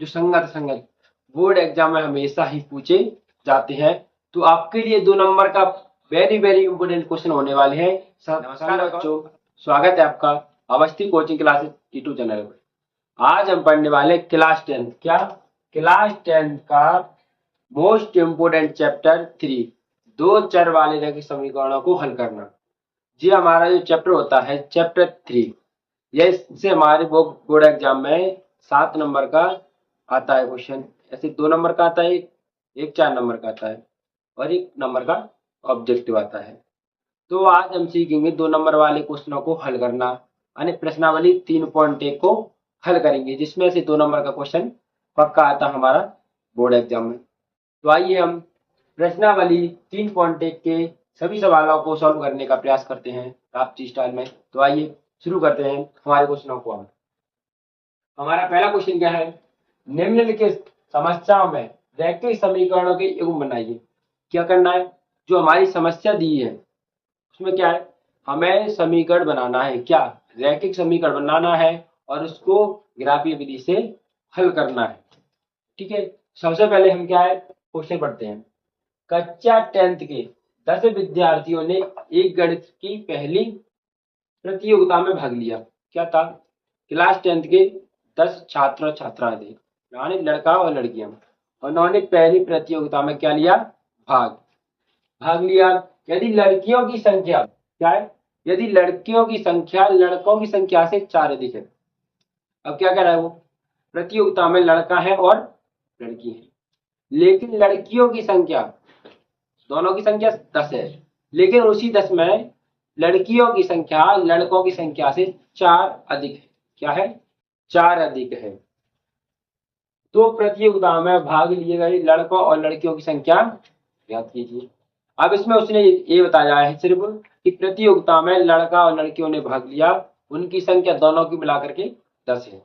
जो संगत संगत बोर्ड एग्जाम में हमेशा ही पूछे जाते हैं। तो आपके लिए 2 नंबर का वेरी वेरी इंपोर्टेंट क्वेश्चन होने वाले हैं। नमस्कार बच्चों, स्वागत है आपका Awasthi coaching classes YouTube channel पर। आज हम पढ़ने वाले क्लास 10 क्लास 10 का मोस्ट इंपोर्टेंट चैप्टर 3 दो चर वाले रैखिक समीकरणों को हल करना। जी हमारा जो चैप्टर होता है चैप्टर 3, यह इससे हमारे बोर्ड एग्जाम में 7 नंबर का आता है क्वेश्चन। ऐसे 2 नंबर का आता है, एक 4 नंबर का आता है और 1 नंबर का ऑब्जेक्टिव आता है। तो आज हम सीखेंगे 2 नंबर वाले क्वेश्चनों को हल करना, यानी प्रश्नावली 3.1 को हल करेंगे, जिसमें से 2 नंबर का क्वेश्चन पक्का आता हमारा बोर्ड एग्जाम में। तो आइए हम प्रश्नावली 3.1 के सभी सवालों को सॉल्व करने का प्रयास करते हैं राप्ती स्टाइल में। तो आइए शुरू करते हैं हमारे क्वेश्चनों को। हमारा पहला क्वेश्चन क्या है, निम्नलिखित समस्याओं में रैखिक समीकरणों के युग्म बनाइए। क्या करना है, जो हमारी समस्या दी है उसमें क्या है, हमें समीकरण बनाना है, क्या रैखिक समीकरण बनाना है और उसको ग्राफीय विधि से हल करना है। ठीक है, सबसे पहले हम क्या है क्वेश्चन पढ़ते हैं। कक्षा 10th के 10 विद्यार्थियों ने एक गणित की पहली प्रतियोगिता में भाग लिया। क्या था, क्लास 10th के 10 छात्र छात्राएं थे, यानी लड़का और लड़कियां। उन्होंने पहली प्रतियोगिता में क्या लिया, भाग लिया। यदि लड़कियों की संख्या क्या है, यदि लड़कियों की संख्या लड़कों की संख्या से 4 अधिक है। अब क्या कह रहा है वो, प्रतियोगिता में लड़का है और लड़की है, लेकिन लड़कियों की संख्या, दोनों की संख्या 10 है, लेकिन उसी 10 में लड़कियों की संख्या लड़कों की संख्या से 4 अधिक है। क्या है, 4 अधिक है। तो प्रतियोगिता में भाग लिए गए लड़कों और लड़कियों की संख्या ज्ञात कीजिए। अब इसमें उसने ये बताया है सिर्फ कि प्रतियोगिता में लड़का और लड़कियों ने भाग लिया, उनकी संख्या दोनों की मिलाकर के 10 है।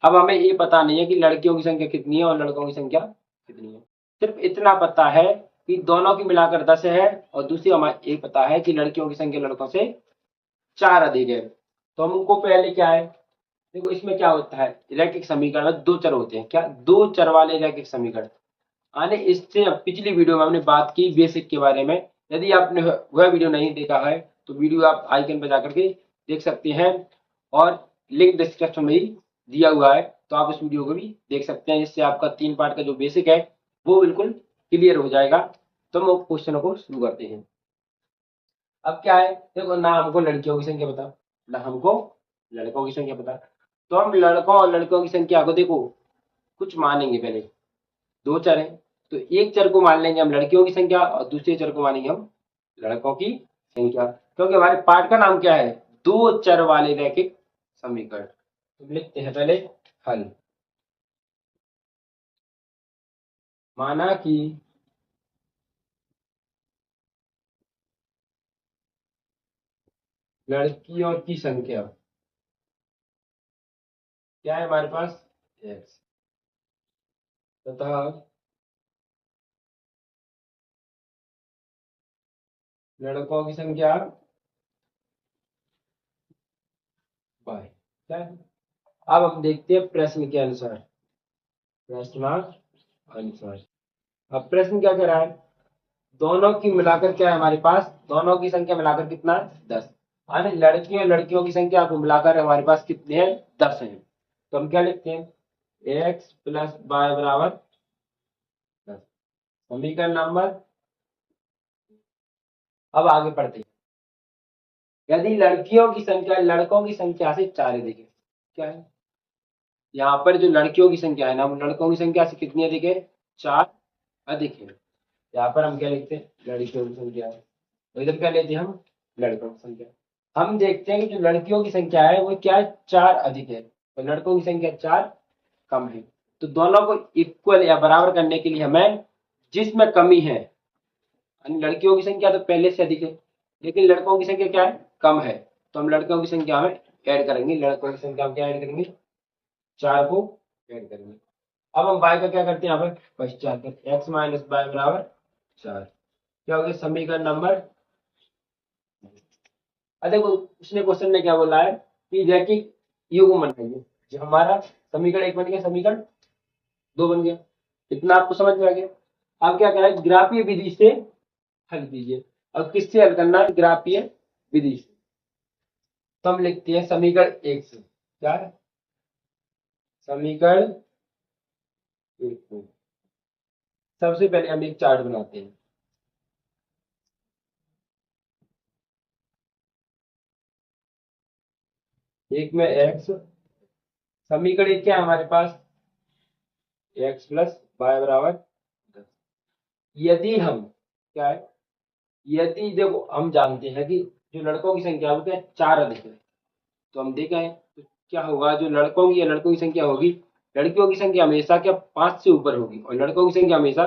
अब हमें ये पता नहीं है कि लड़कियों की संख्या कितनी है और लड़कों की संख्या कितनी है, सिर्फ इतना पता है कि दोनों की मिलाकर 10 है, और दूसरी हमें ये पता है कि लड़कियों की संख्या लड़कों से 4 अधिक है। तो हमको पहले क्या है, देखो इसमें क्या होता है, रैखिक समीकरण में 2 चर होते हैं। क्या, 2 चर वाले रैखिक समीकरण। आने इससे पिछली वीडियो में हमने बात की बेसिक के बारे में। यदि आपने वह वीडियो नहीं देखा है तो वीडियो आप आइकन पर जाकर के देख सकते हैं, और लिंक डिस्क्रिप्शन में ही दिया हुआ है, तो आप इस वीडियो को भी देख सकते हैं, जिससे आपका 3 पार्ट का जो बेसिक है वो बिल्कुल क्लियर हो जाएगा। तो हम क्वेश्चनों को शुरू करते हैं। अब क्या है, देखो ना हमको लड़कियों की संख्या पता, ना हमको लड़कों की संख्या पता। तो हम लड़कों और लड़कियों की संख्या को देखो कुछ मानेंगे। पहले 2 चर है, तो एक चर को मान लेंगे हम लड़कियों की संख्या और दूसरे चर को मानेंगे हम लड़कों की संख्या, क्योंकि हमारे पाठ का नाम क्या है, 2 चर वाले रैखिक समीकरण। तो लिखते हैं पहले हल। माना कि लड़कियों की संख्या क्या है हमारे पास, x, तथा लड़कों की संख्या y। क्या है, अब हम देखते हैं प्रश्न के अनुसार, प्रश्नानुसार। अब प्रश्न क्या कह रहा है, दोनों की मिलाकर क्या है हमारे पास, दोनों की संख्या मिलाकर कितना है, 10। यानी लड़कियों और लड़कियों की संख्या को मिलाकर हमारे पास कितने हैं, 10 हैं। तो हम क्या लिखते हैं, x प्लस वाई बराबर 10, समीकरण नंबर। अब आगे पढ़ते हैं। यदि लड़कियों की संख्या लड़कों की संख्या से 4 अधिक है। क्या है, यहाँ पर जो लड़कियों की संख्या है ना, वो लड़कों की संख्या से कितनी अधिक है, 4 अधिक है। यहाँ पर हम क्या लिखते हैं, लड़कियों की संख्या है, तो इधर क्या लेते हैं हम, लड़कों की संख्या। हम देखते हैं कि जो लड़कियों की संख्या है वो क्या है, 4 अधिक है, तो लड़कों की संख्या 4 कम है। तो दोनों को इक्वल या बराबर करने के लिए हमें जिसमें कमी है, लड़कियों की संख्या तो पहले से अधिक है, लेकिन लड़कों की संख्या क्या है, कम है, तो हम लड़कों की संख्या में ऐड करेंगे, लड़कों की संख्या में क्या ऐड करेंगे, 4 को ऐड करेंगे। अब हम y का क्या करते हैं, यहाँ पर पश्चात x माइनस वाई बराबर 4। क्या हो गया, समीकरण नंबर। देखो उसने क्वेश्चन में क्या बोला है कि रैखिक युग्म बनाइए। जो हमारा समीकरण 1 बन गया, समीकरण 2 बन गया। इतना आपको समझ में आ गया। अब क्या करें, ग्राफीय विधि से हल कीजिए। अब किससे हल करना है, ग्राफीय विधि से। तो हम लिखते हैं समीकरण 1 से। क्या है, समीकरण 1 से सबसे पहले हम एक चार्ट बनाते हैं। एक में एक्स, समीकरण एक क्या है हमारे पास, एक्स प्लस वाई बराबर 10। यदि हम, क्या है, यदि देखो हम जानते हैं कि जो लड़कों की संख्या होती है 4 अधिक है, तो हम देखें तो क्या होगा, जो लड़कों की या लड़कों की संख्या होगी, लड़कियों की संख्या हमेशा क्या 5 से ऊपर होगी और लड़कों की संख्या हमेशा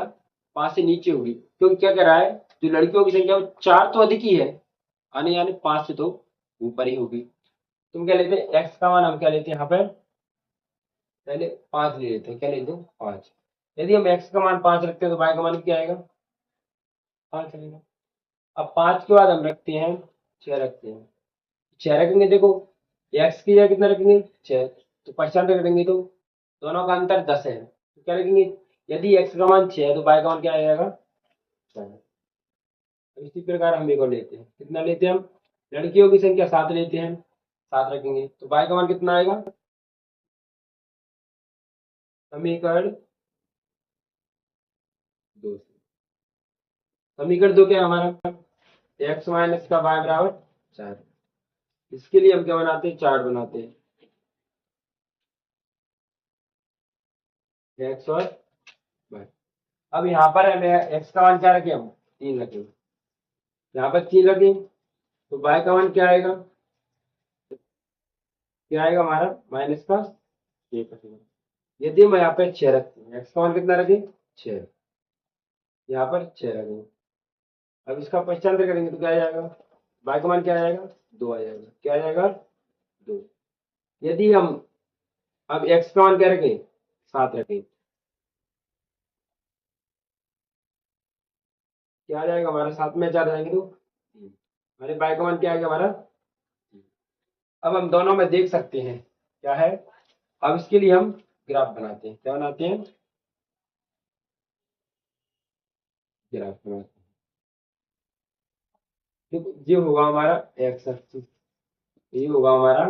5 से नीचे होगी। क्योंकि क्या कह रहा है, जो लड़कियों की संख्या 4 तो अधिक ही है, आने यानी 5 से तो ऊपर ही होगी। तुम क्या लेते हैं, एक्स का मान हम क्या लेते हैं, यहाँ पे पहले 5 ले लेते हैं। क्या लेते हैं, 5। यदि हम एक्स का मान 5 रखते हैं तो वाई का मान क्या आएगा, 5 आएगा। अब 5 के बाद हम रखते हैं 6 रखते हैं। 6 रखेंगे, देखो एक्स की जगह कितना रखेंगे, 6। तो परसेंट रखेंगे तो दोनों का अंतर 10 है, तो क्या लिखेंगे, यदि एक्स का मान 6 है तो वाई का मान क्या आएगा, 6। इसी प्रकार हम एक और लेते हैं, कितना लेते हैं हम, लड़कियों की संख्या 7 लेते हैं, 7 रखेंगे तो वाई का मान कितना आएगा, समीकरण 2 से। समीकरण 2 क्या है हमारा, एक्स माइनस का वाई बराबर 4। इसके लिए हम क्या बनाते हैं, चार्ट बनाते हैं, एक्स और वाई। अब यहाँ पर हमें एक्स का मान क्या रखें, हम 3 रखें, यहाँ पर 3 रखें तो वाई का मान क्या आएगा, क्या आएगा हमारा माइनस का 1 रखेंगे। यदि हम यहाँ पे 6 रखते हैं, एक्स का मान कितना रखें, 6, यहाँ पर 6 रखेंगे। अब इसका पश्चांतर करेंगे तो क्या आ जाएगा, वाई का मान क्या आ जाएगा, 2 आ जाएगा। क्या आ जाएगा, 2। यदि हम अब एक्स का मान क्या रखें, 7 रखें, क्या आ जाएगा हमारा, 7 में 4 जाएंगे तो 3। हमारे वाई का मान क्या आएगा हमारा, 3। अब हम दोनों में देख सकते हैं क्या है। अब इसके लिए हम ग्राफ बनाते हैं, क्या बनाते हैं, ग्राफ बनाते हैं। देखो ये होगा हमारा एक्स एक्सिस, ये होगा हमारा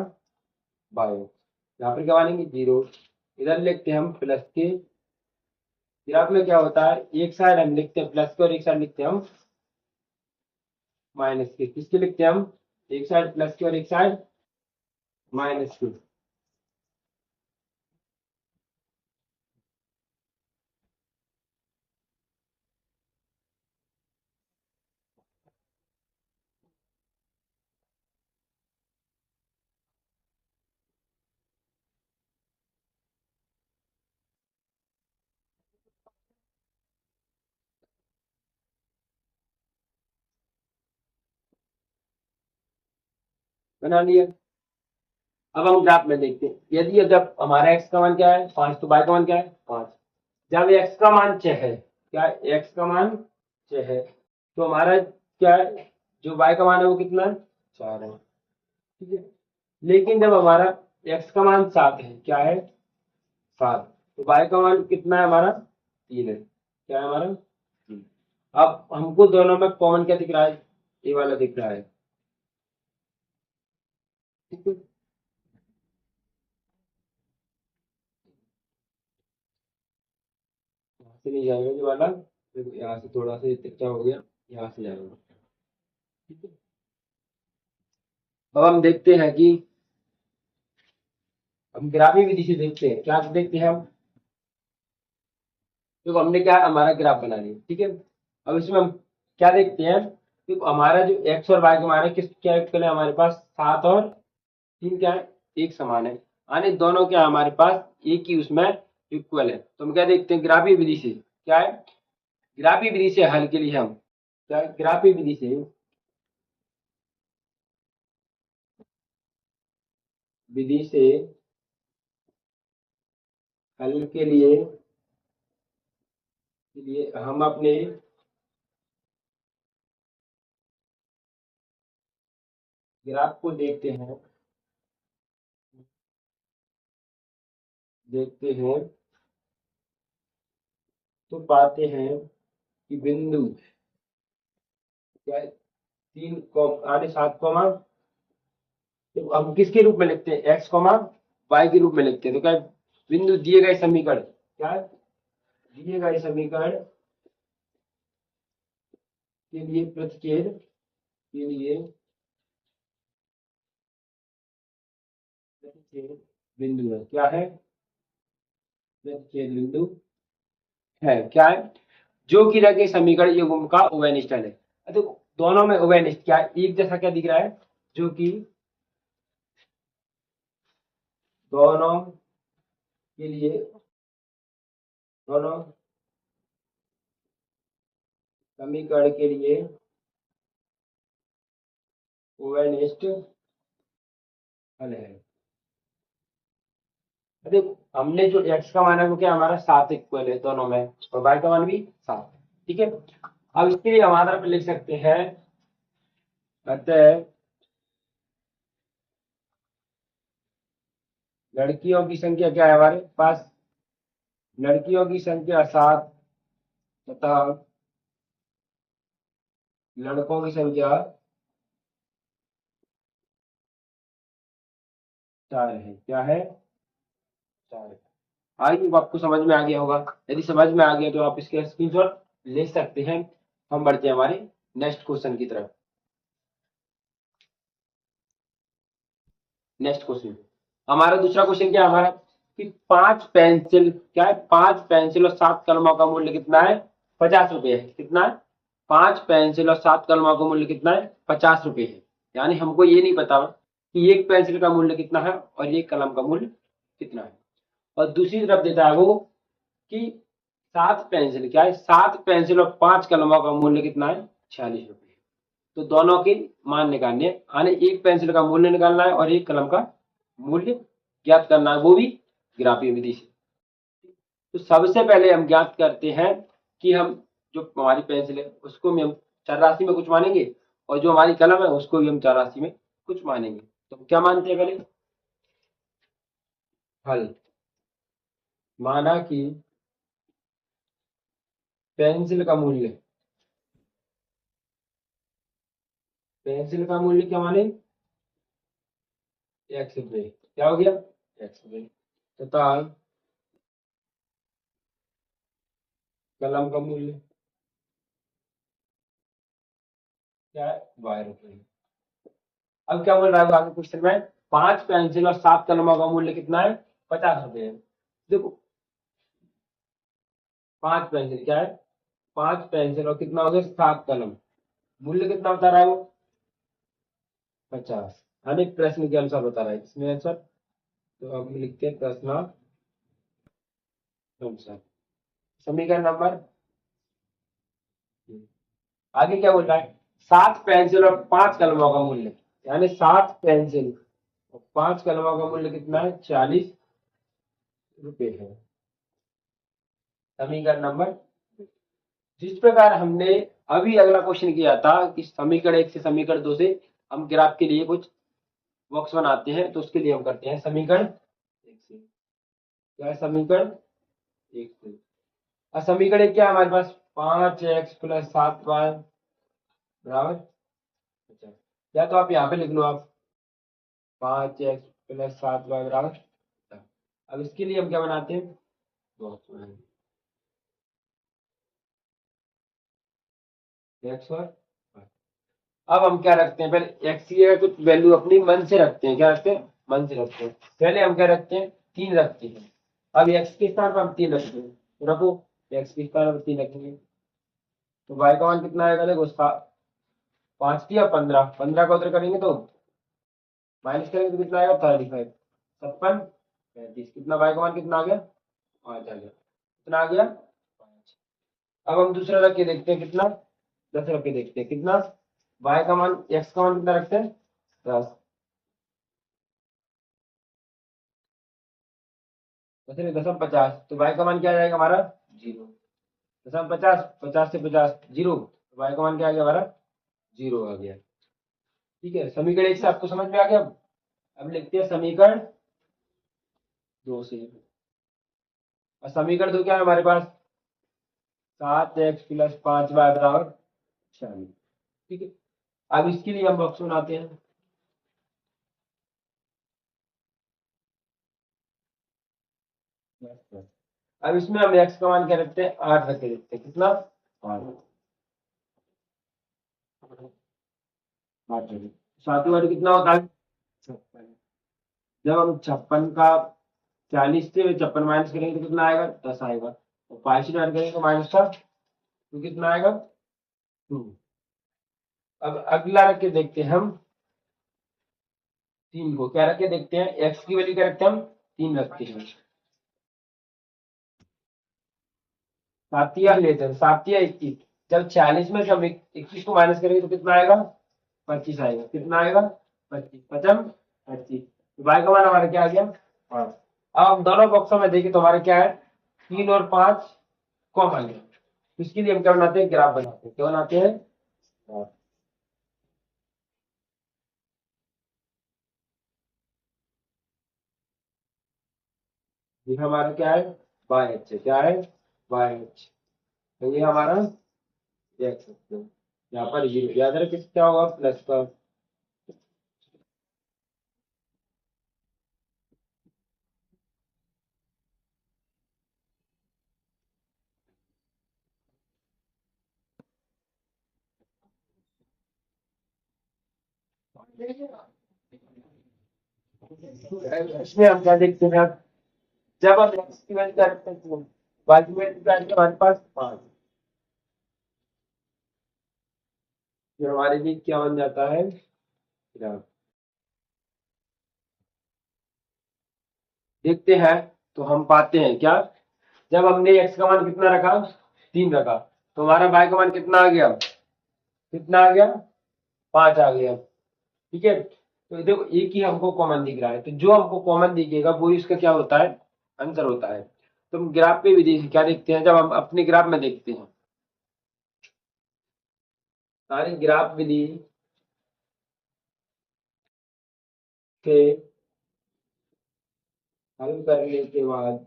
वाई। यहाँ पर क्या मानेंगे, 0। इधर लिखते हैं हम प्लस के। ग्राफ में क्या होता है, एक साइड हम लिखते हैं प्लस के और एक साइड लिखते हैं हम माइनस के। किसके लिखते हैं हम, एक साइड प्लस के और एक साइड माइनस के। बना लिया। अब हम ग्राफ में देखते हैं, यदि जब हमारा एक्स का मान क्या है 5, तो वाई का मान क्या है 5। जब एक्स का मान 6 है, क्या एक्स का मान 6 है, तो हमारा क्या है, जो वाई का मान है वो कितना है, 4 है। ठीक है। लेकिन जब हमारा एक्स का मान 7 है, क्या है 7, तो वाई का मान कितना है हमारा, 3 है। क्या है हमारा, 3। अब हमको दोनों में कॉमन क्या दिख रहा है, ये वाला दिख रहा है। ठीक है। यहाँ से नहीं जाएगा ये वाला, देखो यहाँ से थोड़ा सा तिरछा हो गया, यहाँ से जाएगा। ठीक है। अब हम देखते हैं कि हम ग्राफी विधि से देखते हैं, क्या देखते हैं हम, देखो हमने क्या हमारा ग्राफ बना लिया। ठीक है। अब इसमें हम क्या देखते हैं, देखो हमारा जो एक्स और वाई का मान है किस क्या इक्वल है, हमारे पास 7 और 3 क्या है, एक समान है। यानी दोनों क्या है हमारे पास एक ही उसमें इक्वल है। तो हम क्या देखते हैं, ग्राफी विधि से क्या है, ग्राफी विधि से हल के लिए हम क्या है? ग्राफी विधि से, विधि से हल के लिए हम अपने ग्राफ को देखते हैं तो पाते हैं कि बिंदु क्या है, 7 तो हम किसके रूप में लिखते हैं, एक्स कॉमा वाई के रूप में लिखते हैं। तो क्या है, बिंदु दिए गए समीकरण, क्या है, दिए गए समीकरण के लिए प्रतिच्छेद के लिए प्रतिच्छेद बिंदु है, क्या है, प्रतिच्छेद बिंदु है, क्या है, जो कि रखे समीकरण युग्म का उभयनिष्ठ है। तो दोनों में उभयनिष्ठ क्या है, एक जैसा क्या दिख रहा है, जो कि दोनों के लिए, दोनों समीकरण के लिए उभयनिष्ठ हल है। देखो हमने जो x का मान है वो क्या, हमारा 7 इक्वल है दोनों में, और y का मान भी 7, ठीक है। अब इसके लिए हमारा लिख सकते हैं, अतः लड़कियों की संख्या क्या है हमारे पास, लड़कियों की संख्या 7 तथा लड़कों की संख्या 4 है, क्या है, 4 है। आगे आपको समझ में आ गया होगा, यदि समझ में आ गया तो आप इसके स्क्रीनशॉट ले सकते हैं। हम बढ़ते हैं हमारे नेक्स्ट क्वेश्चन की तरफ। नेक्स्ट क्वेश्चन, हमारा दूसरा क्वेश्चन क्या है हमारा, कि 5 पेंसिल, क्या है, 5 पेंसिल और 7 कलमों का मूल्य कितना है, 50 रुपये है, कितना है, 5 पेंसिल और 7 कलमों का मूल्य कितना है, 50 रुपये है। यानी हमको ये नहीं पता कि एक पेंसिल का मूल्य कितना है और एक कलम का मूल्य कितना है। और दूसरी तरफ देता है वो कि 7 पेंसिल, क्या है, 7 पेंसिल और 5 कलमों का मूल्य कितना है, 46 रुपये। तो दोनों के मान निकालने हैं, यानी एक पेंसिल का मूल्य निकालना है और एक कलम का मूल्य ज्ञात करना है, वो भी ग्राफीय विधि से। तो सबसे पहले हम ज्ञात करते हैं कि हम जो हमारी पेंसिल है उसको भी हम चर राशि में कुछ मानेंगे, और जो हमारी कलम है उसको भी हम चर राशि में कुछ मानेंगे। तो क्या मानते हैं पहले, हल, माना कि पेंसिल का मूल्य, पेंसिल का मूल्य क्या माने, x रुपये, क्या हो गया, x रुपये, तथा कलम का मूल्य क्या है, y रुपये। अब क्या बोल रहा है आगे क्वेश्चन में, 5 पेंसिल और 7 कलमों का मूल्य कितना है, 50 रुपये है। देखो 5 पेंसिल क्या है, 5 पेंसिल और कितना हो गया, 7 कलम, मूल्य कितना बता रहा है वो, 50, यानी प्रश्न के अनुसार बता रहा है इसमें आंसर। तो अब लिखते हैं प्रश्न अनुसार, समीकरण नंबर, आगे क्या बोल रहा है, 7 पेंसिल और 5 कलमों का मूल्य, यानी 7 पेंसिल और 5 कलमों का मूल्य कितना है, 40 रुपये है। समीकरण नंबर, जिस प्रकार हमने अभी अगला क्वेश्चन किया था कि समीकरण 1 से समीकरण 2 से हम ग्राफ के लिए कुछ बॉक्स बनाते हैं, तो उसके लिए हम करते हैं समीकरण 1 से, क्या है, समीकरण 1 से। और समीकरण 1 क्या है हमारे पास, 5x + 7y बराबर 50। या तो आप यहाँ पे लिख लो, आप 5x + 7y बराबर 50। अब इसके लिए हम क्या बनाते हैं, बॉक्स बनाएंगे, x और y। अब हम क्या रखते हैं, पहले x की जगह कुछ वैल्यू अपनी मन से रखते हैं, क्या रखते हैं, मन से रखते हैं। पहले हम क्या रखते हैं, 3 रखते हैं। अब x के स्थान पर हम 3 रखते हैं, तो रखो, x के स्थान पर 3 रखेंगे, तो y का मान कितना आएगा, देखो 5 की 15, 15 का उधर करेंगे तो माइनस करेंगे तो कितना आएगा, 35, 56, 35, कितना y का मान कितना आ गया, 5 आ गया, कितना आ गया, 5। अब हम दूसरा रख के देखते हैं कितना, 10 रख के देखते हैं कितना, y का मान, x का मान कितना रखते हैं, 10, 10×50, तो y का मान क्या आ जाएगा हमारा, 0, 10×50, 50 से 50 0, तो y का मान क्या आ गया हमारा, 0 आ गया। ठीक है, समीकरण 1 से आपको समझ में आ गया। अब लिखते हैं समीकरण 2 से, और समीकरण 2 क्या है हमारे पास, 7x प्लस 5y बराबर 40। ठीक है, अब इसके लिए हम बॉक्स बनाते हैं। अब इसमें हम x का मान क्या रखते हैं, 8 रख के देखते हैं, कितना 8। 8 सातों वाले कितना होता है 56। जब हम 56 का 40 से 56 माइनस करेंगे तो कितना आएगा 10 आएगा, और 5 से डिवाइड करेंगे तो माइनस का तो कितना आएगा 2। अब अगला रख के देखते हैं हम 3 को, क्या रख के देखते हैं, x की वैल्यू क्या रखते हैं हम 3 रखते हैं। सातिया लेते हैं, सातिया 21। जब 46 में से हम 21 को माइनस करेंगे तो कितना आएगा 25 आएगा, कितना आएगा 25, 55 25। y का मान हमारा क्या आ गया 5। अब हम दोनों बॉक्सों में देखें तो हमारा क्या है 3 और 5 कॉमन है, इसके लिए हम क्या बनाते हैं, ग्राफ बनाते हैं। क्या बनाते हैं, ये हमारा क्या है वाई एच है, क्या है वाई एच। तो ये हमारा देख सकते हो यहाँ पर जीरो, याद रखें क्या होगा प्लस का। इसमें हम क्या देखते हैं, जब हम x की वैल्यू करते हैं तो y की वैल्यू क्या है हमारे पास 5, जो हमारे लिए क्या बन जाता है ग्राफ। देखते हैं तो हम पाते हैं क्या, जब हमने x का मान कितना रखा 3 रखा, तो हमारा y का मान कितना आ गया, कितना आ गया 5 आ गया। ठीक है, तो देखो एक ही हमको कॉमन दिख रहा है, तो जो हमको कॉमन दिखेगा वो इसका क्या होता है आंसर होता है। तो हम ग्राफ पे भी क्या देखते हैं, जब हम अपने ग्राफ में देखते हैं सारी ग्राफ विधि के हल करने के बाद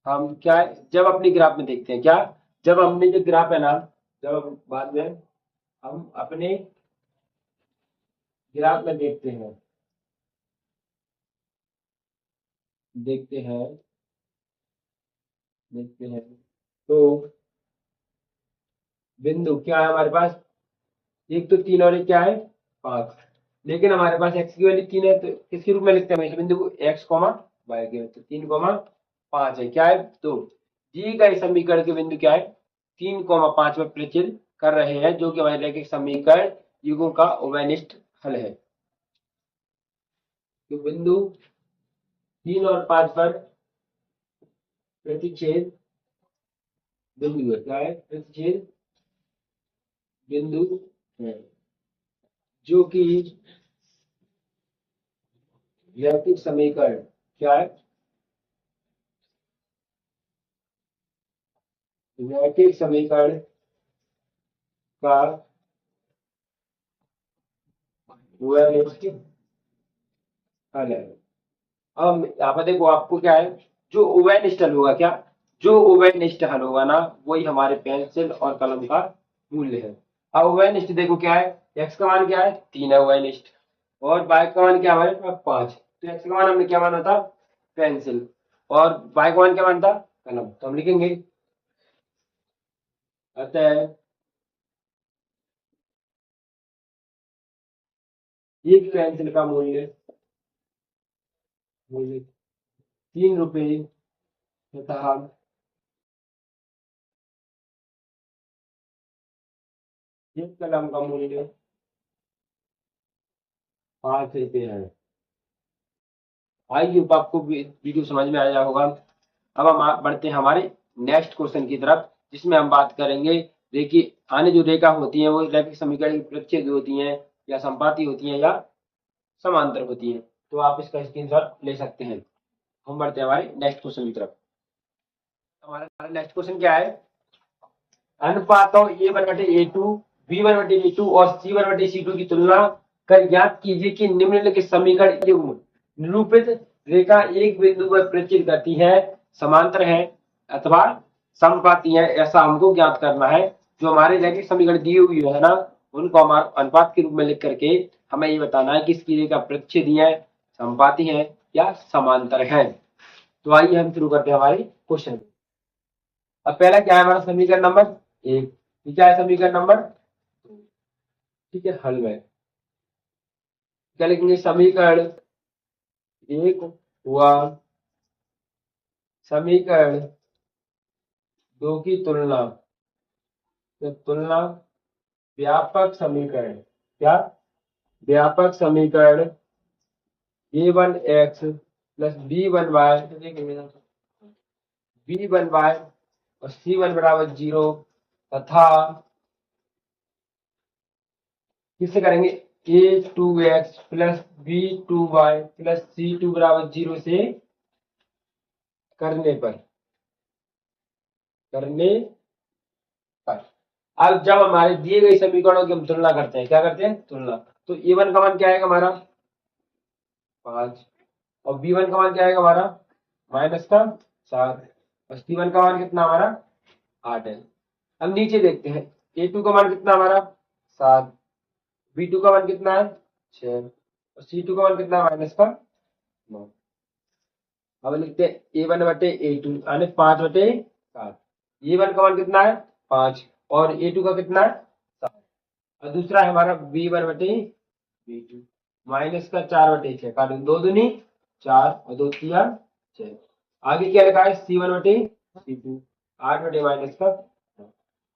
हम क्या जब अपनी ग्राफ में देखते हैं क्या, जब हमने जो ग्राफ है ना, जब हम बाद में हम अपने ग्राफ में देखते हैं देखते हैं तो बिंदु क्या है हमारे पास, एक तो 3 और एक क्या है 5, लेकिन हमारे पास x की वैल्यू 3 है, तो किसके रूप में लिखते हैं इस बिंदु को x कॉमा y के, तो 3 कॉमा 5 है, क्या है तो दी गए समीकरण के बिंदु क्या है 3 कॉमा 5 में प्रचिल कर रहे हैं, जो कि हमारे रैखिक समीकरण युगों का उभयनिष्ठ हल है। तो बिंदु 3 और 5 पर प्रतिच्छेद बिंदु है, क्या है प्रतिच्छेद बिंदु है, जो कि रैखिक समीकरण क्या है, रैखिक समीकरण का उभयनिष्ठ हल है। अब यहाँ पर देखो आपको क्या है, जो उभयनिष्ठ हल होगा क्या, जो उभयनिष्ठ हल होगा ना वही हमारे पेंसिल और कलम का मूल्य है। अब उभयनिष्ठ देखो क्या है, x का मान क्या है 3 है उभयनिष्ठ, और y का मान क्या है हमारे पास 5, तो x का मान हमने क्या माना था पेंसिल, और y का मान क्या माना था कलम, तो हम लिखेंगे अतः एक पेंसिल का मूल्य मूल्य 3 रुपये तथा एक कलम का मूल्य 5 रुपये है। आई होप आपको वीडियो समझ में आया होगा। अब हम बढ़ते हैं हमारे नेक्स्ट क्वेश्चन की तरफ, जिसमें हम बात करेंगे देखिए अन्य जो रेखा होती है वो रैखिक समीकरण की प्रतिच्छेद होती हैं या संपाती होती हैं या समांतर होती हैं, तो आप इसका स्क्रीनशॉट ले सकते हैं। हम बढ़ते हैं हमारे नेक्स्ट क्वेश्चन की तरफ। हमारा नेक्स्ट क्वेश्चन क्या है, अनुपातों a1/a2 b1/b2 और c1/c2 की तुलना कर ज्ञात कीजिए कि निम्नलिखित समीकरण युग्म निरूपित रेखा एक बिंदु पर प्रचित करती है, समांतर है अथवा समपाती है, ऐसा हमको ज्ञात करना है। जो हमारे रैखिक समीकरण दिए हुए है ना, उनको हम अनुपात के रूप में लिख करके हमें ये बताना है कि इसकी रेखा प्रच्छेदी है, समपाती है या समांतर है। तो आइए हम शुरू करते हैं हमारे क्वेश्चन। अब पहला क्या है हमारा समीकरण नंबर एक, क्या है समीकरण नंबर, ठीक है, हल में क्या लिखेंगे, समीकरण एक हुआ समीकरण दो की तुलना, तो तुलना व्यापक समीकरण, क्या व्यापक समीकरण a1x प्लस b1y और c1 बराबर 0 तथा किससे करेंगे a2x plus b2y plus c2 बराबर 0 से करने पर अब जब हमारे दिए गए समीकरणों की हम तुलना करते हैं, क्या करते हैं तुलना, तो a1 का मान क्या आएगा हमारा 5 और b1 का मान क्या आएगा हमारा -7 और c1 का मान कितना हमारा 8 है। अब नीचे देखते हैं a2 का मान कितना हमारा 7, b2 का मान कितना है 6 और c2 का मान कितना है -9। अब लिखते हैं a1 बटे a2 यानी 5/7। a1 का मान कितना है 5 और a2 का कितना है 7 और दूसरा है हमारा b1 बटे b2 माइनस का 4/6 काटो, 2 दूनी 4 और 2 तिया 6। आगे क्या लिखा है c1 बटे c2 8/-का।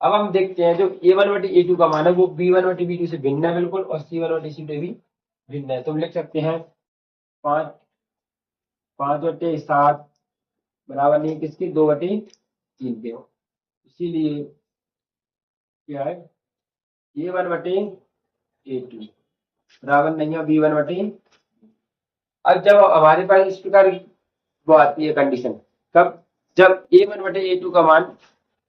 अब हम देखते हैं जो a1 बटे a2 का मान है वो b1 बटे b2 से भिन्न है बिल्कुल और c1 बटे c2 भी भिन्न है। तो हम लिख सकते हैं 5/7 बराबर नहीं किसके 2/3 के। इसीलिए क्या है a1 बटे a2 बराबर नहीं है b1 बटे। अब जब हमारे पास इस प्रकार की वो आती है कंडीशन, कब जब a1 बटे a2 का मान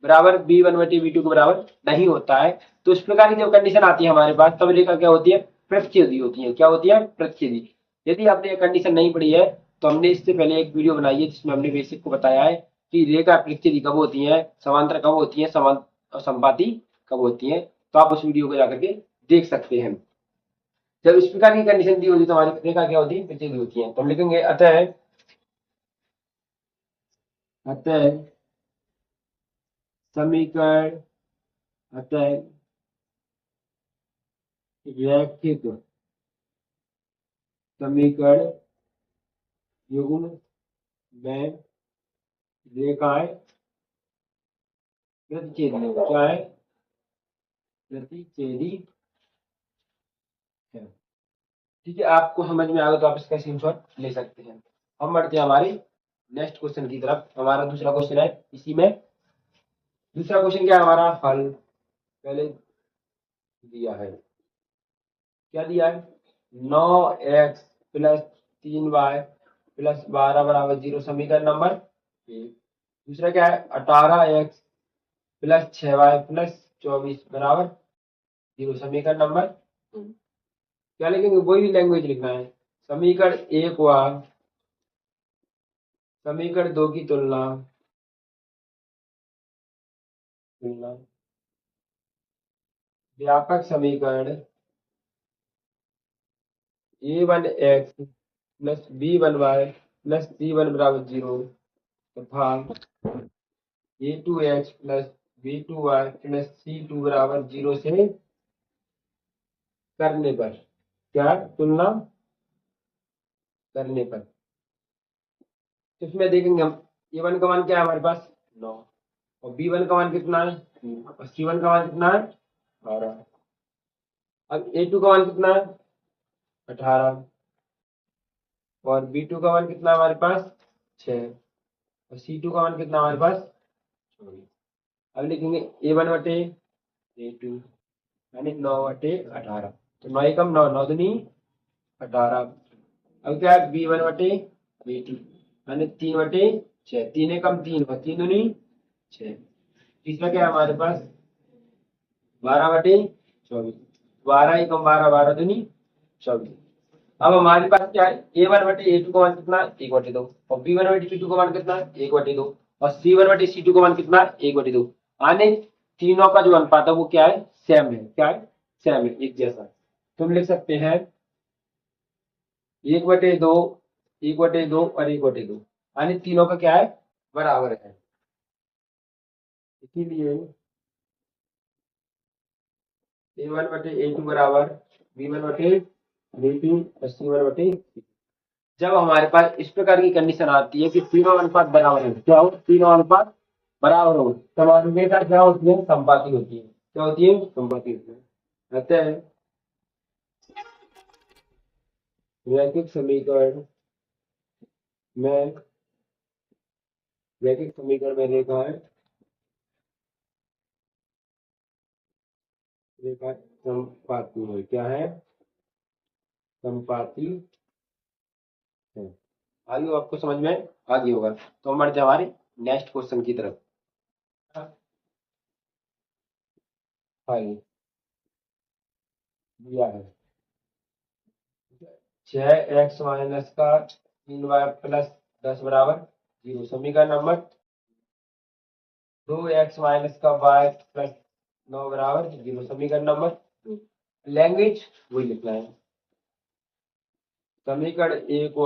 बराबर b1 बटे b2 के बराबर नहीं होता है, तो इस प्रकार की जब कंडीशन आती है हमारे पास तब रेखा क्या होती है प्रच्छेदी होती है। क्या होती है प्रच्छेदी। यदि आपने ये कंडीशन नहीं पढ़ी है तो हमने इससे पहले एक वीडियो बनाई है जिसमें हमने बेसिक को बताया है कि रेखा प्रच्छेदी कब होती है, समांतर कब होती है, समपाती कब होती है। तो आप उस वीडियो को जाकर के देख सकते हैं। जब इस प्रकार की कंडीशन दी होती है तो हमारी रेखा क्या होती है प्रच्छेदी होती है। तो हम लिखेंगे अतः समीकरण अतः रैखिक समीकरण युग्म में रेखाएं प्रतिच्छेदी क्या है प्रतिच्छेदी है। ठीक है, आपको समझ में आ गया तो आप इसका स्क्रीनशॉट ले सकते हैं। हम बढ़ते हैं हमारे नेक्स्ट क्वेश्चन की तरफ। हमारा दूसरा क्वेश्चन है, इसी में दूसरा क्वेश्चन क्या है हमारा हल पहले दिया है, क्या दिया है 9x प्लस 3y प्लस 12 बराबर 0 समीकरण नंबर 1। दूसरा क्या है 18x प्लस 6y प्लस 24 बराबर 0 समीकरण नंबर 2। क्या लिखेंगे वही लैंग्वेज लिखना है। समीकरण 1 हुआ समीकरण 2 की तुलना व्यापक समीकरण a1x plus b1y plus c1 बराबर 0 तथा a2x plus b2y plus c2 बराबर 0 से करने पर, क्या तुलना करने पर इसमें देखेंगे हम a1 का मान क्या है हमारे पास 9 और b1 का मान कितना है 3 और c1 का मान कितना है 12। अब a2 का मान कितना है 18 और b2 का मान कितना है हमारे पास 6 और c2 का मान कितना हमारे पास 24। अब लिखेंगे a1 बटे a2 यानी 9/18। तो 9 एकम 9 9 दूनी 18। अब क्या है b1 बटे b2 यानी 3/6 3 एकम 3 और 3 दूनी 6। तीसरा क्या है हमारे पास 12/24 12 एकम 12 12 दूनी 24। अब हमारे पास क्या है, A1/A2 का मान कितना, 1/2, और B1/B2 का मान कितना, 1/2, और C1/C2 का मान कितना, 1/2। आने तीनों का जो अनुपात है वो क्या है, सेम है। क्या है, सेम है, एक जैसा। तुम लिख सकते हैं 1/2, 1/2 और 1/2, यानी तीनों का क्या है, बराबर है। इसीलिए A1/A2 बराबर B1/B2 और C1/, जब हमारे पास इस प्रकार की कंडीशन आती है कि तीनों अनुपात बराबर हो, क्या हो, तीनों अनुपात बराबर हो, तब हमेशा क्या होती है, संपाती होती है। क्या होती है, संपाती होती है। अतः रैखिक समीकरण में, रैखिक समीकरण में रेखा है, रेखा संपाती है। क्या है, संपाती है। आगे आपको समझ में आ गई होगा। तो हम बढ़ते हमारे नेक्स्ट क्वेश्चन की तरफ। फाइव दिया है 6x माइनस का 3y प्लस 10 बराबर 0। समीकरण नंबर 2x माइनस का y प्लस 9 बराबर 0। समीकरण नंबर 2। लैंग्वेज वही लिखना है। समीकरण 1 व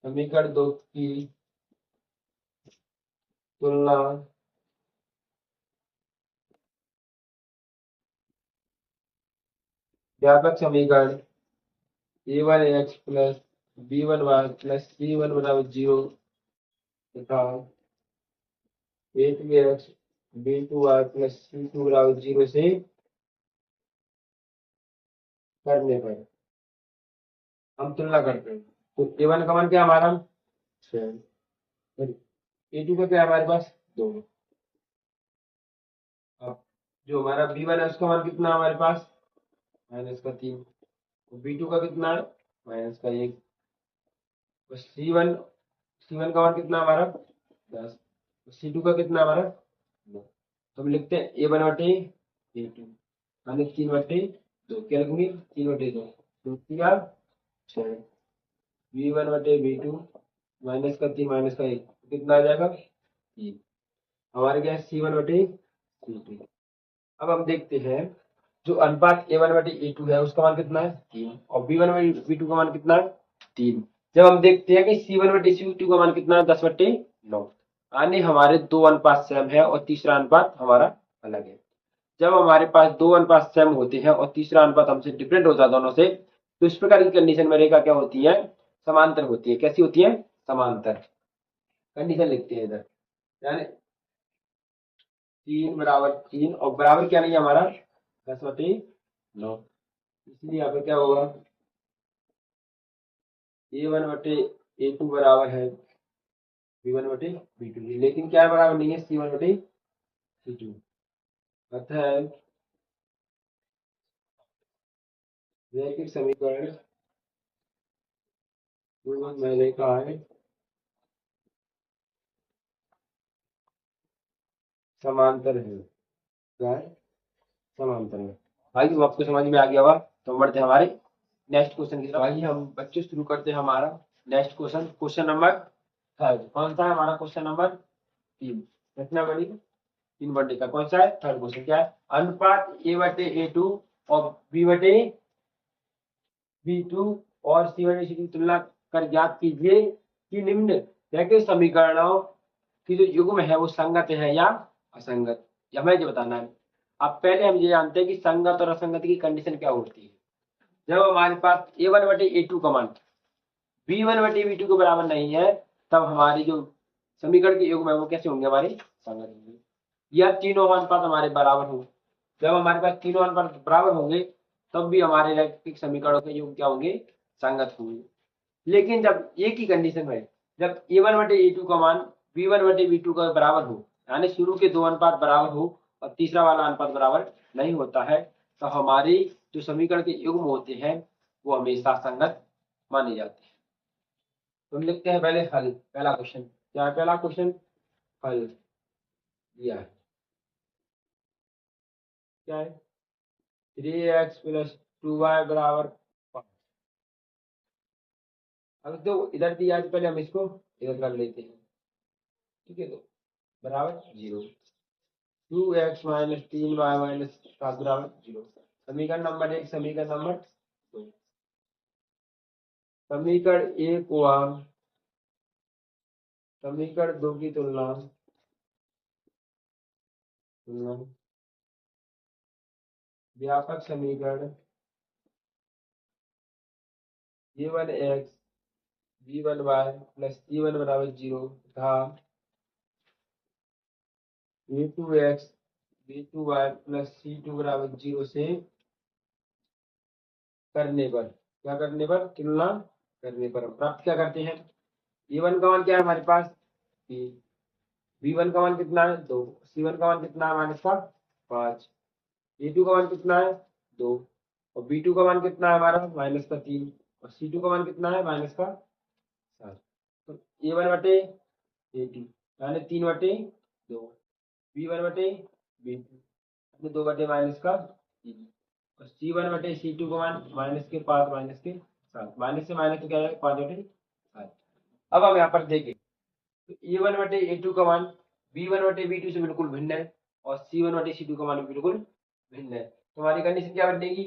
समीकरण 2 की तुलना व्यापक समीकरण a1x plus b1y plus c1 बराबर 0 तथा a2x b2y प्लस c2 बराबर 0 से करने पर हम तुलना करते हैं। तो a1 का मान क्या है हमारा 6, और a2 का क्या है हमारे पास 2। अब जो हमारा b1 है उसका मान कितना है हमारे पास, -3। B2 का कितना है, -1। और C1 का मान कितना है हमारा 10। C2 का कितना है हमारा 9। तो हम लिखते हैं A1/A2 माइनस 3/2। क्या लिखेंगे, 3/2, 2×3 = 6। B1/B2 -3 -1 कितना आ जाएगा 3। हमारे क्या है C1/C2। अब हम देखते हैं जो अनुपात A1/A2 है उसका मान कितना है 3, और B1/B2 का मान कितना है 3। जब हम देखते हैं कि C1/C2 का मान कितना है 10/9, यानी हमारे दो अनुपात सेम है और तीसरा अनुपात हमारा अलग है। जब हमारे पास दो अनुपात सेम होते हैं और तीसरा अनुपात हमसे डिफरेंट होता है दोनों से, तो इस प्रकार की कंडीशन में रेखा क्या होती है, समांतर होती है। कैसी होती है, समांतर। कंडीशन लिखते हैं इधर, यानी 3 = 3, और बराबर क्या नहीं है हमारा 10/9। इसलिए यहाँ पे क्या होगा, A1/A2 बराबर है B1/B2, लेकिन क्या बराबर नहीं है C1/C2। अतः रैखिक समीकरण मैंने कहा है समांतर है। क्या है, समांतर है। भाई तो आपको समझ में आ गया होगा। तो बढ़ते हैं हमारे नेक्स्ट क्वेश्चन की तरफ। आइए हम बच्चे शुरू करते हैं हमारा नेक्स्ट क्वेश्चन। क्वेश्चन नंबर 3 कौन सा है हमारा, क्वेश्चन नंबर 3। कितना बड़ी 3 का कौन सा है, थर्ड क्वेश्चन। क्या है, अनुपात A/A2 और B/B2 और C/C2 की तुलना कर ज्ञात कीजिए कि निम्न रैखिक समीकरणों की जो युग्म है वो संगत है या असंगत। या हमें ये बताना है। अब पहले हम ये जानते हैं कि संगत और असंगत की कंडीशन क्या होती है। जब हमारे पास A1/A2 का मान B1/B2 के बराबर नहीं है, तब हमारी जो समीकरण के युग्म है वो कैसे होंगे, हमारे संगत होंगे। या तीनों अनुपात हमारे बराबर होंगे। जब हमारे पास तीनों अनुपात बराबर होंगे तब भी हमारे रैखिक समीकरणों के योग क्या होंगे, संगत होंगे। लेकिन जब एक ही कंडीशन है, जब A1/A2 का मान B1/B2 का बराबर हो, यानी शुरू के दो अनुपात बराबर हो और तीसरा वाला अनुपात बराबर नहीं होता है, तो हमारी जो समीकरण के युग्म होते हैं वो हमेशा संगत माने जाते हैं। तो हम लिखते हैं पहले हल। पहला क्वेश्चन क्या है, पहला क्वेश्चन हल दिया है। क्या है 3x + 2y बराबर 5। अब तो इधर दिया है, पहले हम इसको इधर कर लेते हैं, ठीक है। तो बराबर 0, 2x माइनस 3y माइनस 7 बराबर 0। समीकरण नंबर 1, समीकरण नंबर 2। समीकरण 1 हुआ समीकरण 2 की तुलना तुलना व्यापक समीकरण a1x b1y प्लस c1 बराबर 0 तथा a2x b2y प्लस c2 बराबर 0 से करने पर, क्या करने पर, तुलना करने पर प्राप्त क्या करते हैं। a1 का मान क्या है हमारे पास 3, b1 का मान कितना है 2, c1 का मान कितना है माइनस का 5, a2 का मान कितना है 2 और b2 का मान कितना है हमारा माइनस का 3 और c2 का मान कितना है माइनस का 7। तो a1 बटे a2 यानी 3/2, b1 बटे b2 2 बटे माइनस का 3 और c1 बटे c2 का मान माइनस के 5 माइनस के 7, माइनस से माइनस तो क्या है 5/7। अब हम यहाँ पर देखें तो a1 बटे a2 का मान b1 बटे b2 से बिल्कुल भिन्न है और c1 बटे c2 का मान भी बिल्कुल भिन्न है। तो हमारी कंडीशन क्या बनेगी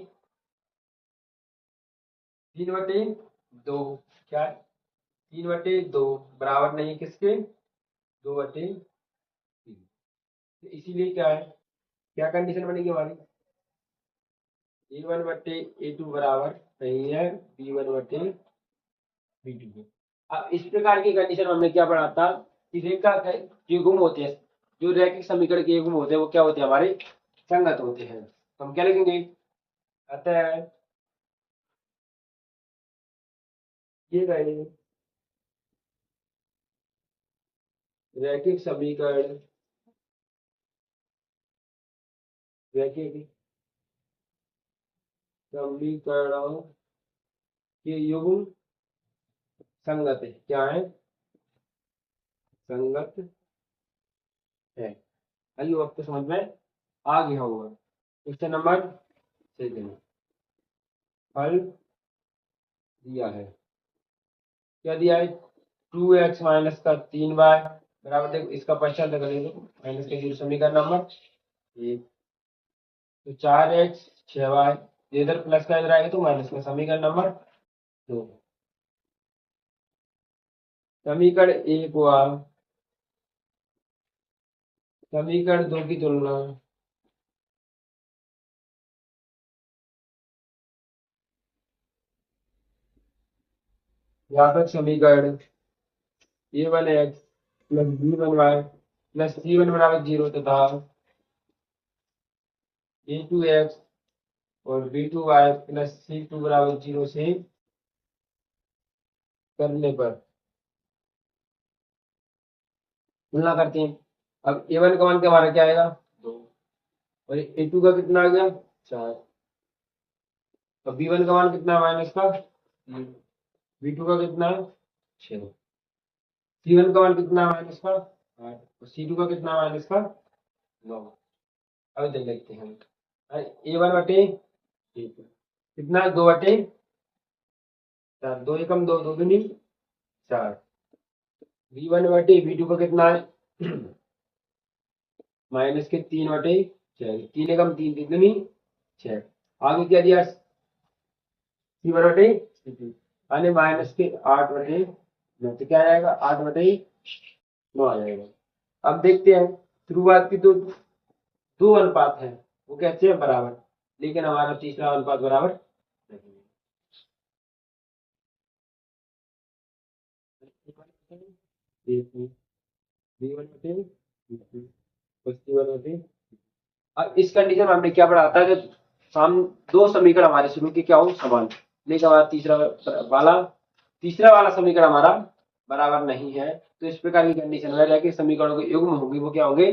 3/2, क्या है 3/2 बराबर नहीं किसके 2/3। तो इसीलिए क्या है, क्या कंडीशन बनेगी हमारी a1 बटे a2 बराबर नहीं है b1 बटे b2 के। अब इस प्रकार की कंडीशन हमने क्या पढ़ा था कि रेखा के जो गुण होते हैं, जो रैखिक समीकरण के गुण होते हैं वो क्या होते हैं हमारे संगत होते हैं। तो हम क्या लिखेंगे अतः ये गए रैखिक समीकरण रैखिक समीकरणों के युग्म संगत है, क्या है संगत है। आइए आपको समझ में आ गया होगा। क्वेश्चन नंबर 2 फल दिया है, क्या दिया है 2x माइनस का 3y बराबर, देखो इसका पश्चात कर लो माइनस के 0, समीकरण नंबर 1। तो 4x 6y इधर प्लस का इधर आएगा तो माइनस का, समीकरण नंबर 2। समीकरण 1 हुआ समीकरण 2 की तुलना व्यापक समीकरण a1x plus b1y plus c1 बराबर 0 तथा a2x और b2y प्लस c2 बराबर 0 से करने पर तुलना करते हैं। अब a1 का मान क्या हमारा क्या आएगा 2 और a2 का कितना आ गया 4 और b1 का मान कितना है माइनस का 3, b2 का कितना है 6, c1 का मान कितना है माइनस का 8 और c2 का कितना है माइनस का 9। अब देख लेते हैं a1 बटे a2 कितना है 2/4, 2 एकम 2, 2 दूनी 4, b1 बटे b2 का कितना है माइनस के 3/4, 3 एकम 3, 3 दूनी 6। आगे क्या दिया c1 बटे c2 यानी माइनस के 8/9, तो क्या आएगा 8/9 आ जाएगा। अब देखते हैं शुरुआत की तो दो अनुपात है वो कैसे है बराबर, लेकिन हमारा तीसरा अनुपात बराबर नहीं है। अब इस कंडीशन में हमने क्या पढ़ा था कि हम दो समीकरण हमारे शुरू के क्या हो समान, लेकिन हमारा तीसरा वाला समीकरण हमारा बराबर नहीं है। तो इस प्रकार की कंडीशन में रह के समीकरणों के युग्म होंगे वो क्या होंगे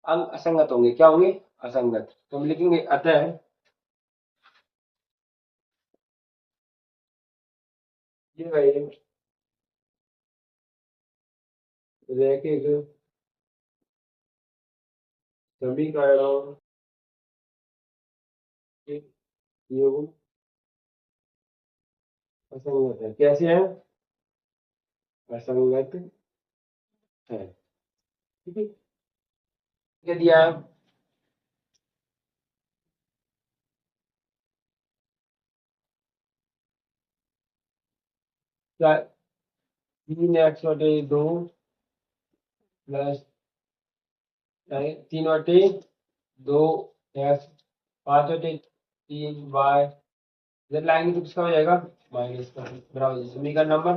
अंग असंगत होंगे, क्या होंगे असंगत। तो हम लिखेंगे अतः ये रहे रैखिक समीकरणों के युग्म असंगत है। कैसे है? असंगत है। ठीक है, क्या दिया है? क्या? 3x/2 प्लस 3/2 x, 5/3 y, इधर लाएंगे तो किसका हो जाएगा? माइनस का। बराबर समीकरण नंबर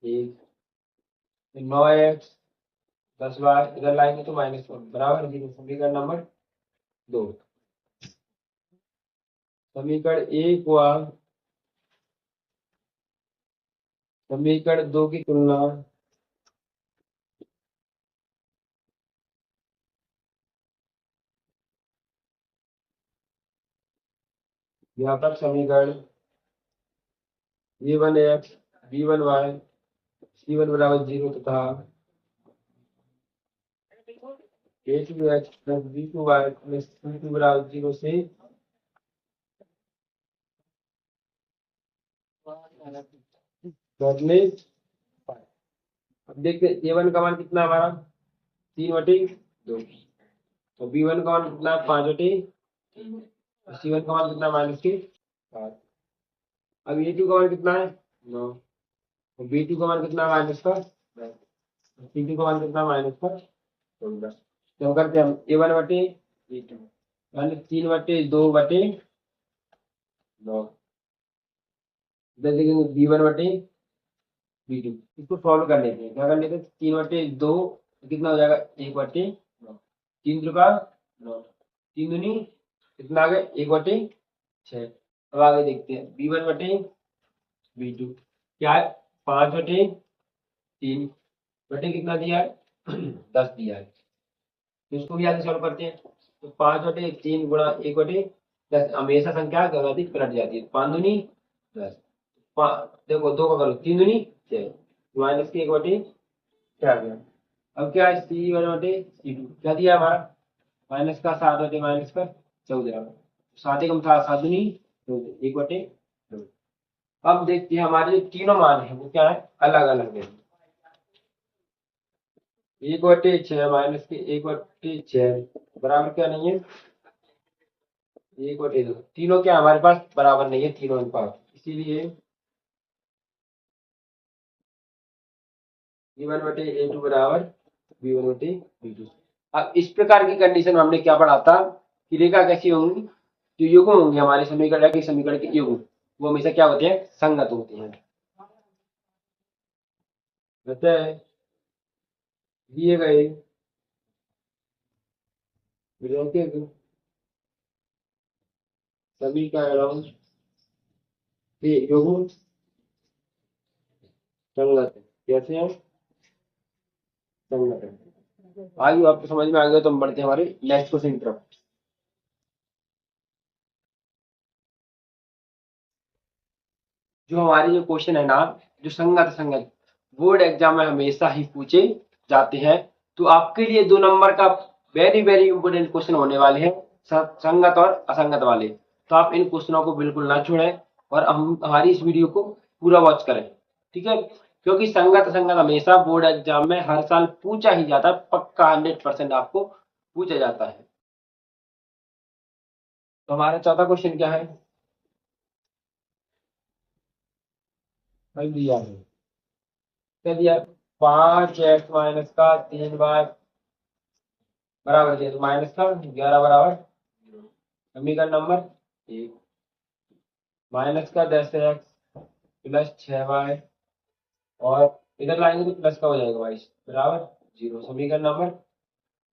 1। 9x+y, इधर लाएंगे तो -1 बराबर 0। समीकरण नंबर 2। समीकरण 1 व समीकरण 2 की तुलना व्यापक समीकरण a1x b1y c1 बराबर 0 तथा a2x plus b2y plus c2 बराबर 0 से करने पाए। अब देखते हैं a1 का मान कितना है हमारा 3/2, तो b1 का मान कितना है 5/3, c1 का मान कितना है -5। अब a2 का मान कितना है 9, और b2 का मान कितना है -10, c2 का मान कितना है -15। तो हम करते हैं हम a1/a2 यानी 3/2/9। इधर देखेंगे b1/b2, इसको सॉल्व कर लेते हैं। क्या कर लेते हैं? 3/2 कितना हो जाएगा 1/9, 3 × 9, 3 दूनी कितना आ गया 1/6। अब आगे देखते हैं b1/b2 क्या है 5/3 बटे कितना दिया है 10 दिया है। तो इसको भी आगे सॉल्व करते हैं। तो 5/3 गुणा 1/10, हमेशा संख्या गलती पलट जाती है। 5 दूनी 10, देखो 2 का करो 3 दूनी 6, माइनस की 1/6 आ गया। अब क्या है c1/c2 क्या दिया हमारा माइनस का 7/-14, 7 एकम था 7 दूनी 1/2। अब देखते हैं हमारे जो तीनों मान है वो क्या है अलग अलग है। 1/6 माइनस के 1/6 बराबर क्या नहीं है 1/2। तीनों क्या हमारे पास बराबर नहीं है, तीनों अनुपात, इसीलिए b1/a2 बराबर b1/b2। अब इस प्रकार की कंडीशन में हमने क्या पढ़ा था कि रेखा कैसी होंगी, जो युग्म होंगे हमारे समीकरण के समीकरण के युग्म, वो हमेशा क्या होते हैं संगत होते हैं। अतः दिए गए रैखिक समीकरणों के युग्म संगत है। कैसे हैं संगत है। आगे आपको समझ में आ गया तो हम बढ़ते हैं हमारे नेक्स्ट क्वेश्चन की तरफ। जो हमारे जो क्वेश्चन है ना, जो संगत संगत बोर्ड एग्जाम में हमेशा ही पूछे जाते हैं, तो आपके लिए 2 नंबर का वेरी वेरी इंपोर्टेंट क्वेश्चन होने वाले हैं, संगत और असंगत वाले। तो आप इन क्वेश्चनों को बिल्कुल ना छोड़ें और हम हमारी इस वीडियो को पूरा वॉच करें, ठीक है। क्योंकि संगत असंगत हमेशा बोर्ड एग्जाम में हर साल पूछा ही जाता है, पक्का 100% आपको पूछा जाता है। तो हमारा चौथा क्वेश्चन क्या है, दिया है क्या दिया 5x-3y बराबर दिया, तो -11 बराबर समीकरण नंबर 1। -10x प्लस 6y, और इधर लाएंगे तो प्लस का हो जाएगा 22 बराबर 0। समीकरण नंबर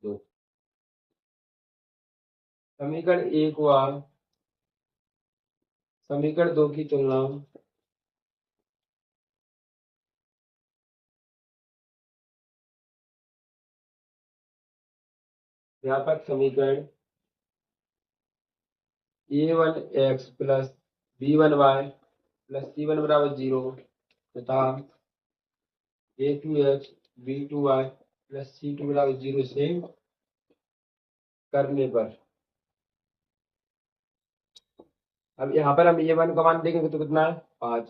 2। समीकरण 1 व समीकरण 2 की तुलना व्यापक समीकरण a1x plus b1y plus c1 बराबर 0 तथा a2x b2y प्लस c2 बराबर 0 से करने पर अब यहाँ पर हम A1 का मान देखेंगे तो कितना है 5,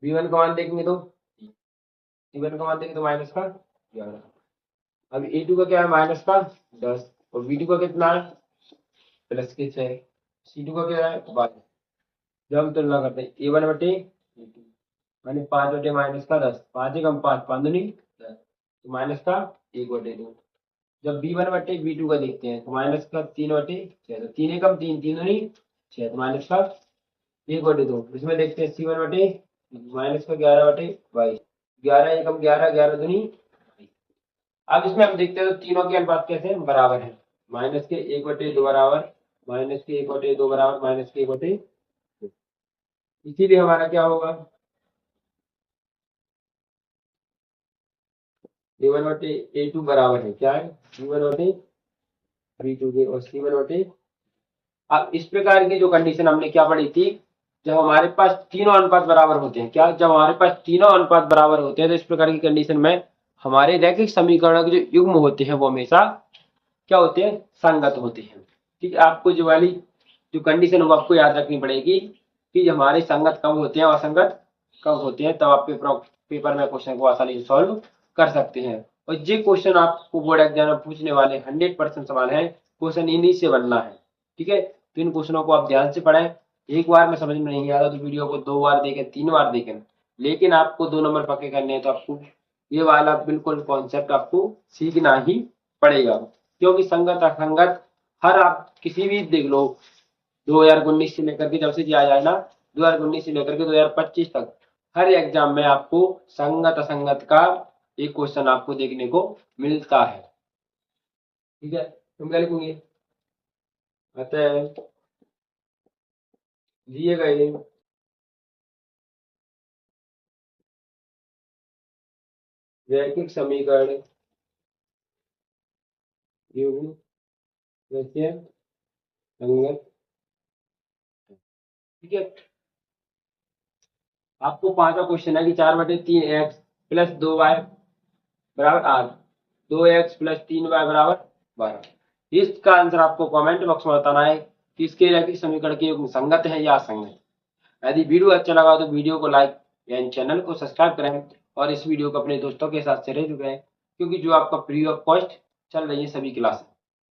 B1 का मान देखेंगे तो C1 का मान देखेंगे तो माइनस का 11। अब A2 का क्या है माइनस का 10 और B2 का कितना है प्लस के 6, C2 का क्या है 12। जब हम तुलना करते हैं A1 बटे A2 माने 5 बटे माइनस का 10, 5 कम 5 5 दूनी 10 तो माइनस का 1 बटे 2। जब B1 बटे B2 का देखते हैं तो माइनस का 3 बटे 6, तो 3 कम 3 3 दूनी 6 तो माइनस का 1 बटे 2। इसमें देखते हैं C1 बटे माइनस का 11 बटे 22, 11 कम 11 11 दूनी 22। अब इसमें हम देखते हैं तो तीनों के अनुपात कैसे हैं बराबर है, माइनस के 1 बटे 2 बराबर माइनस के 1 बटे 2 बराबर माइनस के 1 बटे 2। इसीलिए हमारा क्या होगा B1 बटे A2 बराबर है क्या है B1 बटे B2 के और C1 बटे। अब इस प्रकार की जो कंडीशन हमने क्या पढ़ी थी, जब हमारे पास तीनों अनुपात बराबर होते हैं, क्या जब हमारे पास तीनों अनुपात बराबर होते हैं तो इस प्रकार की कंडीशन में हमारे रैखिक समीकरणों के जो युग्म होते हैं वो हमेशा क्या होते हैं संगत होते हैं। ठीक है, आपको जो वाली जो कंडीशन वो आपको याद रखनी पड़ेगी कि हमारे संगत कब होते हैं असंगत कब होते हैं, तब आप पेपर में क्वेश्चन को आसानी से सॉल्व कर सकते हैं। और ये क्वेश्चन आपको बोर्ड एग्जाम में पूछने वाले 100% सवाल है, क्वेश्चन इन्हीं से बनना है। ठीक है, तो इन क्वेश्चनों को आप ध्यान से पढ़ें, एक बार में समझ में नहीं आता तो वीडियो को 2 बार देखें 3 बार देखें, लेकिन आपको 2 नंबर पक्के करने हैं तो आपको ये वाला बिल्कुल कॉन्सेप्ट आपको सीखना ही पड़ेगा। क्योंकि संगत असंगत हर आप किसी भी देख लो 2019 से लेकर के जब से दिया जाए ना 2019 से लेकर के 2025 तक हर एग्जाम में आपको संगत असंगत का एक क्वेश्चन आपको देखने को मिलता है। ठीक है, तुम क्या लिखोगे अतः दिए गए रैखिक समीकरण युग्म वैसे संगत। ठीक है, आपको 5वां क्वेश्चन है कि 4 बटे 3x प्लस 2y बराबर 8, 2x प्लस 3y बराबर 12। इसका आंसर आपको कमेंट बॉक्स में बताना है कि इसके रैखिक समीकरण के युग्म संगत है या असंगत। यदि वीडियो अच्छा लगा तो वीडियो को लाइक एंड चैनल को सब्सक्राइब करें और इस वीडियो को अपने दोस्तों के साथ शेयर करें, क्योंकि जो आपका फ्री ऑफ कॉस्ट चल रही है सभी क्लासेस।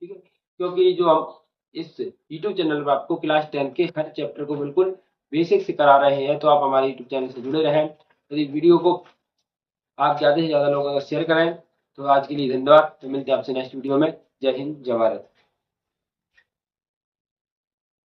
ठीक है, क्योंकि जो हम इस यूट्यूब चैनल पर आपको क्लास 10 के हर चैप्टर को बिल्कुल बेसिक से करा रहे हैं, तो आप हमारे यूट्यूब चैनल से जुड़े रहें। यदि वीडियो को आप ज़्यादा से ज़्यादा लोगों को शेयर करें। तो आज के लिए धन्यवाद, तो मिलते हैं आपसे नेक्स्ट वीडियो में। जय हिंद जय भारत।